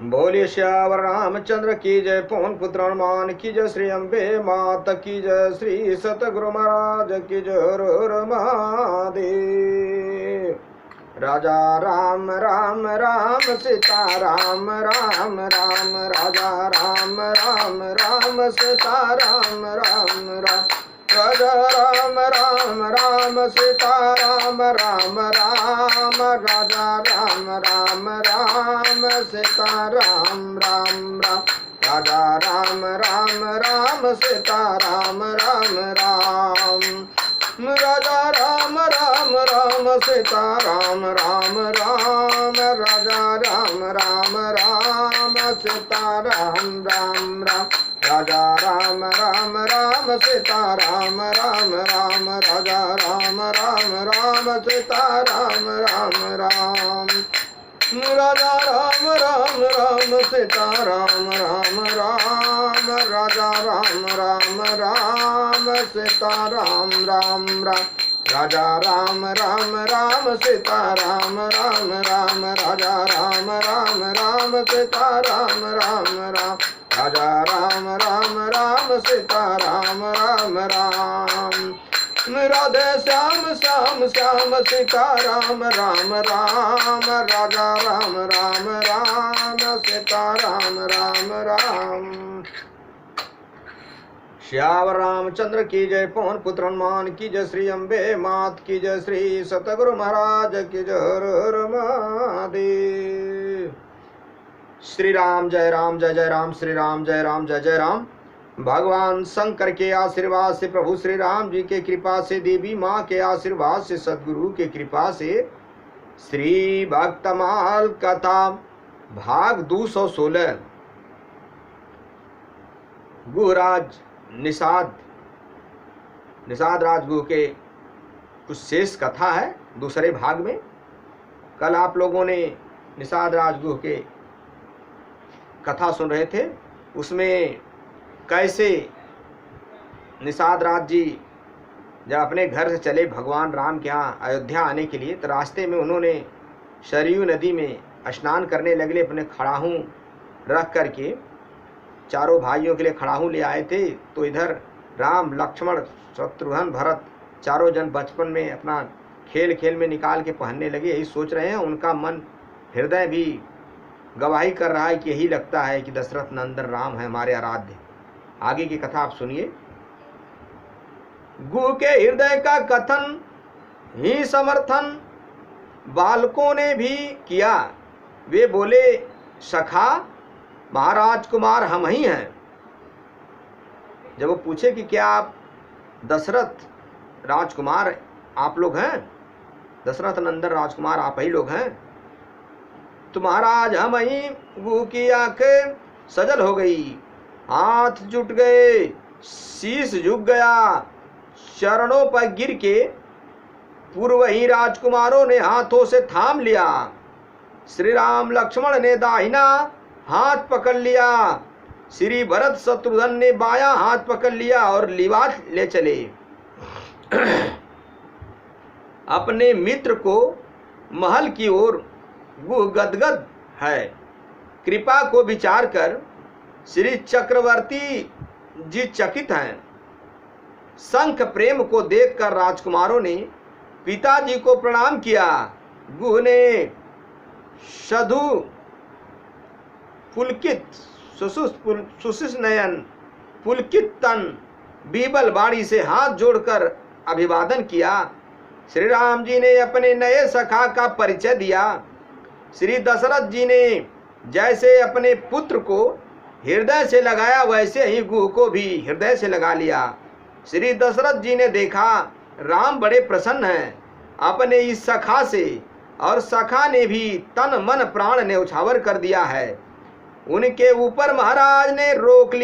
बोलिए श्यावर रामचंद्र की जय, पवन पुत्र हनुमान की जय, श्री अम्बे मात की जय, श्री सतगुरु महाराज की जय। हर महादेव। राजा राम राम राम सीता राम राम राम, राजा राम राम राम सीता राम राम राम, राजा राम राम राम सीता राम राम राम, राजा राम राम राम सीता राम राम राम, राजा राम राम राम सीता राम राम राम, राजा राम राम राम सीता राम राम राम, राजा राम राम राम सीता राम राम राम, राजा राम राम राम सीता राम राम राम, राजा राम राम राम सीता राम राम राम, राजा राम राम राम सीता राम राम राम, राजा राम राम राम सीता राम राम राम, राजा राम राम राम सीता राम राम राम, राजा राम राम राम सीता राम राम राम, राजा राम राम राम सीता राम राम राम, राधे श्याम श्याम श्याम सीता राम राम राम, राजा राम राम राम सीता राम राम राम। श्यावर रामचंद्र की जय, पवन पुत्र हनुमान की जय, श्री अम्बे मात की जय, श्री सतगुरु महाराज की जय। हर महादेव। श्री राम जय राम जय जय राम, श्री राम जय राम जय जय राम। भगवान शंकर के आशीर्वाद से, प्रभु श्री राम जी के कृपा से, देवी माँ के आशीर्वाद से, सदगुरु के कृपा से, श्री भक्तमाल कथा भाग 216 गुहराज निषाद राजगुह के कुछ शेष कथा है दूसरे भाग में। कल आप लोगों ने निषाद राजगुह के कथा सुन रहे थे, उसमें कैसे निषाद राज जी जब अपने घर से चले भगवान राम के यहाँ अयोध्या आने के लिए, तो रास्ते में उन्होंने सरयू नदी में स्नान करने लगे। अपने खड़ाहूँ रख करके चारों भाइयों के लिए खड़ाहूँ ले आए थे। तो इधर राम लक्ष्मण शत्रुघ्न भरत चारों जन बचपन में अपना खेल खेल में निकाल के पहनने लगे। यही सोच रहे हैं, उनका मन हृदय भी गवाही कर रहा है कि यही लगता है कि दशरथ नंदन राम है हमारे आराध्य। आगे की कथा आप सुनिए। गुह के हृदय का कथन ही समर्थन बालकों ने भी किया। वे बोले, सखा महाराज कुमार हम ही हैं। जब वो पूछे कि क्या आप दशरथ राजकुमार आप लोग हैं, दशरथ नंदन राजकुमार आप ही लोग हैं, तो महाराज हम ही। गुह की आंखें सजल हो गई, हाथ जुट गए, शीश झुक गया। चरणों पर गिर के पूर्व ही राजकुमारों ने हाथों से थाम लिया। श्री राम लक्ष्मण ने दाहिना हाथ पकड़ लिया, श्री भरत शत्रुघ्न ने बायां हाथ पकड़ लिया और लिबास ले चले। अपने मित्र को महल की ओर गुह गदगद है। कृपा को विचार कर श्री चक्रवर्ती जी चकित हैं। शंख प्रेम को देखकर राजकुमारों ने पिताजी को प्रणाम किया। गुह ने सधु पुलकित सुशिष नयन पुलकित तन बीबल बाड़ी से हाथ जोड़कर अभिवादन किया। श्री राम जी ने अपने नए सखा का परिचय दिया। श्री दशरथ जी ने जैसे अपने पुत्र को हृदय से लगाया, वैसे ही गुह को भी हृदय से लगा लिया। श्री दशरथ जी ने देखा राम बड़े प्रसन्न हैं अपने इस सखा से, और सखा ने भी तन मन प्राण ने उछावर कर दिया है। उनके ऊपर महाराज ने रोक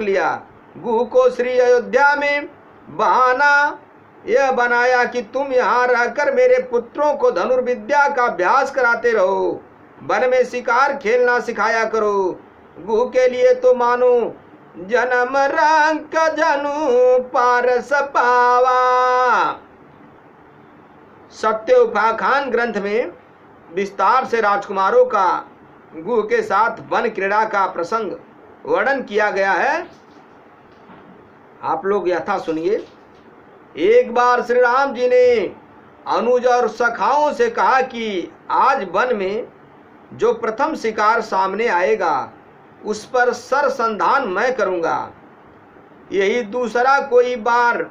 लिया। गुह को श्री अयोध्या में बहाना यह बनाया कि तुम यहाँ रहकर मेरे पुत्रों को धनुर्विद्या का अभ्यास कराते रहो, वन में शिकार खेलना सिखाया करो। गुह के लिए तो मानो जन्म रंग जनु पारस पावा। सत्योपाख्यान ग्रंथ में विस्तार से राजकुमारों का गुह के साथ वन क्रीड़ा का प्रसंग वर्णन किया गया है। आप लोग यथा सुनिए। एक बार श्री राम जी ने अनुज और सखाओं से कहा कि आज वन में जो प्रथम शिकार सामने आएगा उस पर सरसंधान मैं करूंगा। यही दूसरा कोई बार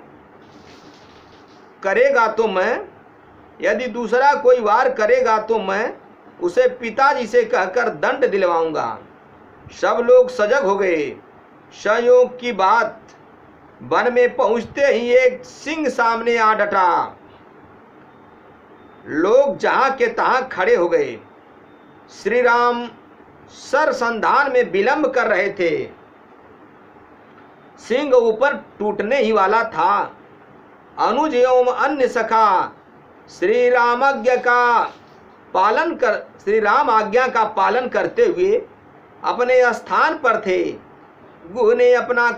करेगा तो मैं, यदि दूसरा कोई वार करेगा तो मैं उसे पिताजी से कहकर दंड दिलवाऊंगा। सब लोग सजग हो गए। संयोग की बात, वन में पहुंचते ही एक सिंह सामने आ डटा। लोग जहां के तहां खड़े हो गए। श्री राम सरसंधान में विलंब कर रहे थे। सिंह ऊपर टूटने ही वाला था। अनुज एवं अन्य सखा श्री राम आज्ञा का पालन करते हुए अपने स्थान पर थे। गुह ने अपना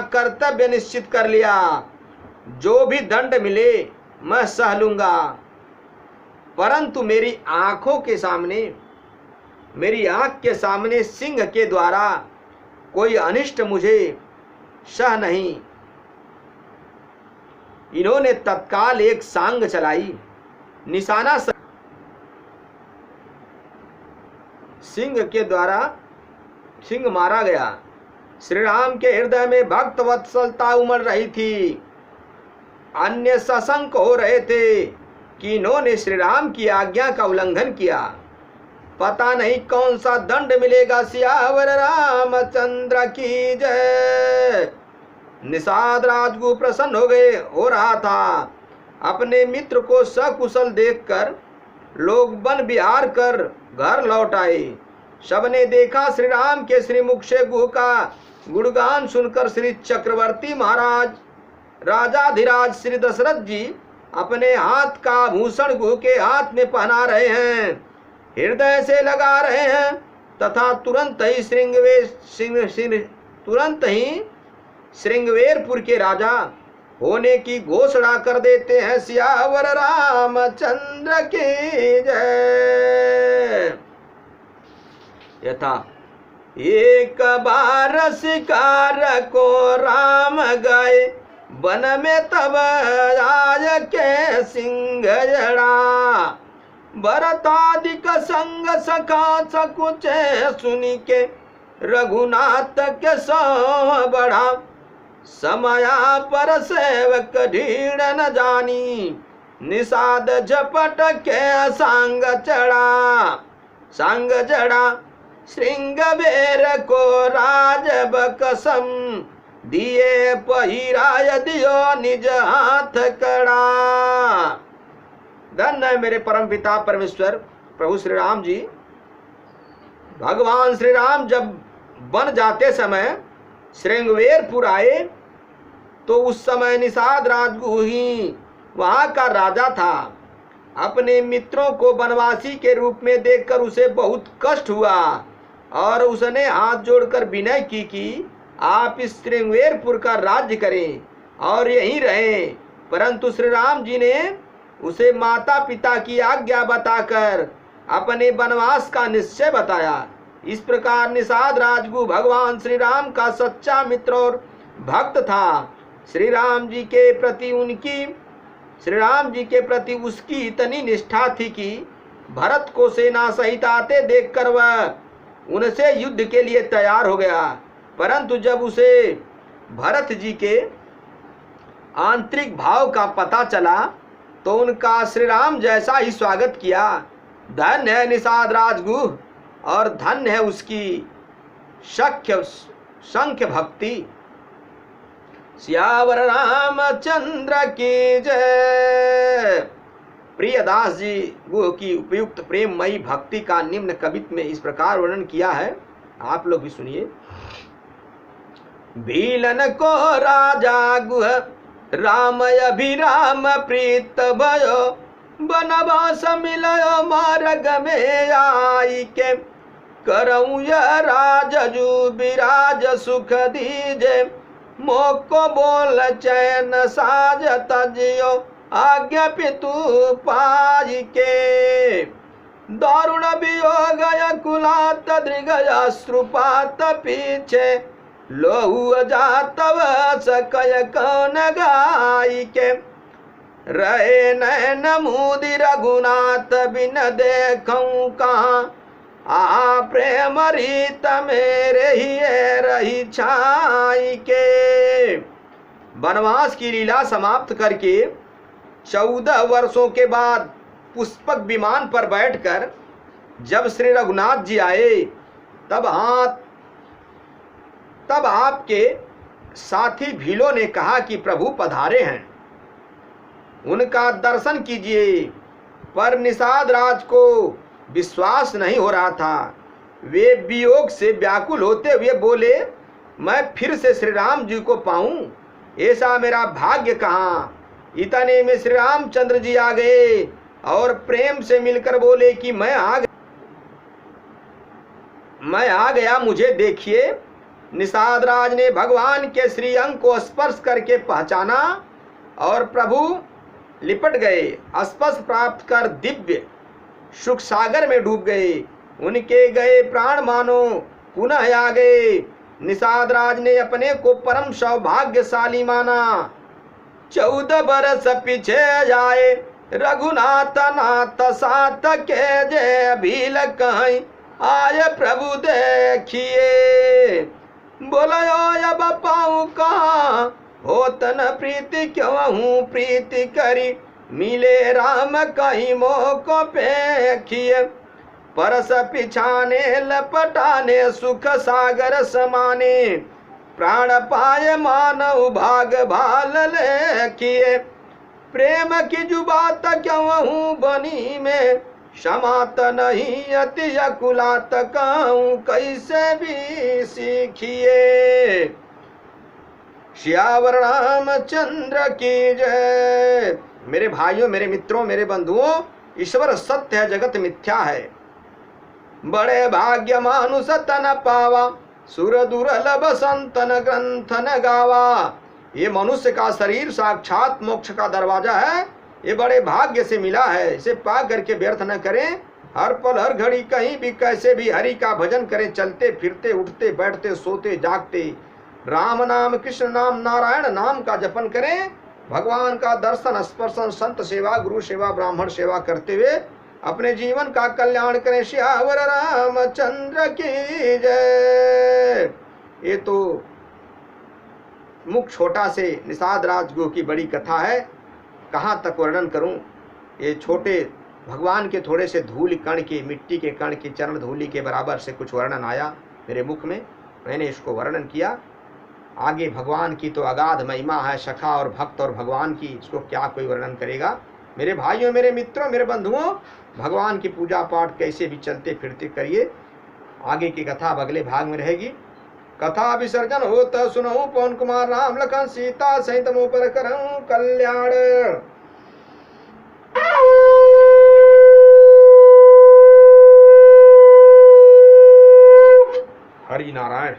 कर्तव्य निश्चित कर लिया। जो भी दंड मिले मैं सह लूंगा, परंतु मेरी आंख के सामने सिंह के द्वारा कोई अनिष्ट मुझे सह नहीं। इन्होंने तत्काल एक सांग चलाई। निशाना सिंह के द्वारा सिंह मारा गया। श्री राम के हृदय में भक्त वत्सलता उमड़ रही थी। अन्य सशंक हो रहे थे कि इन्होंने श्री राम की आज्ञा का उल्लंघन किया। पता नहीं कौन सा दंड मिलेगा। सियावर रामचंद्र की जय। निषाद राजगुरु प्रसन्न हो रहा था। अपने मित्र को सकुशल देखकर लोग वन विहार कर घर लौट आए। सबने देखा श्री राम के श्रीमुख से गुह का गुणगान सुनकर श्री चक्रवर्ती महाराज राजाधिराज श्री दशरथ जी अपने हाथ का आभूषण गुह के हाथ में पहना रहे हैं, हृदय से लगा रहे हैं तथा तुरंत ही श्रृंगवेरपुर के राजा होने की घोषणा कर देते हैं। सियावर रामचंद्र की जय। यथा एक बार शिकार को राम गए वन में, तब आय के सिंह जड़ा। भरतादिक संग सखा सकुचे सुनी के रघुनाथ के सो बढ़ा। समया पर सेवक ढीड़ न जानी, निषाद झपट के सांग जड़ा। श्रृंगवेर को राजब कसम, दिए पहिराय दियो निज हाथ कड़ा। धन्य है मेरे परम पिता परमेश्वर प्रभु श्री राम जी। भगवान श्री राम जब वन जाते समय श्रृंगवेरपुर आए तो उस समय निषाद राजगुरु ही वहां का राजा था। अपने मित्रों को वनवासी के रूप में देखकर उसे बहुत कष्ट हुआ और उसने हाथ जोड़कर विनय की कि आप इस श्रृंगवेरपुर का राज्य करें और यहीं रहें। परंतु श्री राम जी ने उसे माता पिता की आज्ञा बताकर अपने वनवास का निश्चय बताया। इस प्रकार निषाद राजगुरु भगवान श्री राम का सच्चा मित्र और भक्त था। श्री राम जी के प्रति उसकी इतनी निष्ठा थी कि भरत को सेना सहित आते देखकर वह उनसे युद्ध के लिए तैयार हो गया। परंतु जब उसे भरत जी के आंतरिक भाव का पता चला तो उनका श्री राम जैसा ही स्वागत किया। धन्य है निषाद राजगुरु और धन्य है उसकी संख्य भक्ति। सियावर रामचंद्र की जय। प्रियदास जी गुह की उपयुक्त प्रेममयी भक्ति का निम्न कवित्व में इस प्रकार वर्णन किया है, आप लोग भी सुनिए। भीलन को राजा गुह राम अभिराम प्रीत भयो, बनवास मिलयो मार्ग में आई के, करऊँ राजजू विराज सुख दीजे, मोको बोल चैन साज तजियो आज्ञा पितु पाई के। दारुण वियोग कुलात दृग अश्रुपात पीछे लोहु जातव सकय कौन गाई के। रहे नैन मुदि रघुनाथ बिन देखूं कहाँ आ प्रेम रीत मेरे ही रही छाई के। वनवास की लीला समाप्त करके 14 वर्षों के बाद पुष्पक विमान पर बैठकर जब श्री रघुनाथ जी आए तब आपके साथी भीलों ने कहा कि प्रभु पधारे हैं, उनका दर्शन कीजिए। पर निषाद राज को विश्वास नहीं हो रहा था। वे वियोग से व्याकुल होते हुए बोले, मैं फिर से श्री राम जी को पाऊं, ऐसा मेरा भाग्य कहाँ। इतने में श्री रामचंद्र जी आ गए और प्रेम से मिलकर बोले कि मैं आ गया, मुझे देखिए। निषाद राज ने भगवान के श्रीअंग को स्पर्श करके पहचाना और प्रभु लिपट गए। स्पर्श प्राप्त कर दिव्य सुख सागर में डूब गए। उनके गए प्राण मानो पुनः आ गए। निषाद राज ने अपने को परम सौभाग्यशाली माना। 14 बरस पीछे जाए रघुनाथ नाथ साथ के जय भील कहीं आए प्रभु देखिए। बोलो अब पाऊं कहाँ होत न प्रीति क्यों हूँ प्रीति करी मिले राम कहीं मोह को पेखिए। परस पिछाने लपटाने सुख सागर समाने प्राण पाए मानव भाग भाल लेखिए। प्रेम की जुबात क्यों हूँ बनी में क्षमात नहीं अति अकुलात कहूँ कैसे भी सीखिए। श्यावर रामचंद्र की जय। मेरे भाइयों, मेरे मित्रों, मेरे बंधुओं, ईश्वर सत्य है, जगत मिथ्या है। बड़े भाग्य मानुष तन पावा सुर दुर्लभ संतन ग्रंथन गावा। ये मनुष्य का शरीर साक्षात मोक्ष का दरवाजा है। ये बड़े भाग्य से मिला है, इसे पा करके व्यर्थ न करें। हर पल हर घड़ी कहीं भी कैसे भी हरि का भजन करें। चलते फिरते उठते बैठते सोते जागते राम नाम कृष्ण नाम नारायण नाम का जपन करें। भगवान का दर्शन स्पर्शन संत सेवा गुरु सेवा ब्राह्मण सेवा करते हुए अपने जीवन का कल्याण करें। श्यावर रामचंद्र की जय। ये तो मुख छोटा से निषाद राजगुरु की बड़ी कथा है, कहाँ तक वर्णन करूं। ये छोटे भगवान के थोड़े से धूल कण के, मिट्टी के कण की चरण धूलि के बराबर से कुछ वर्णन आया मेरे मुख में, मैंने इसको वर्णन किया। आगे भगवान की तो अगाध महिमा है, सखा और भक्त और भगवान की, इसको क्या कोई वर्णन करेगा। मेरे भाइयों, मेरे मित्रों, मेरे बंधुओं, भगवान की पूजा पाठ कैसे भी चलते फिरते करिए। आगे की कथा अब अगले भाग में रहेगी। कथा विसर्जन होता सुनो पवन कुमार राम लखन सीता सहित मुँह पर करऊं कल्याण। हरि नारायण।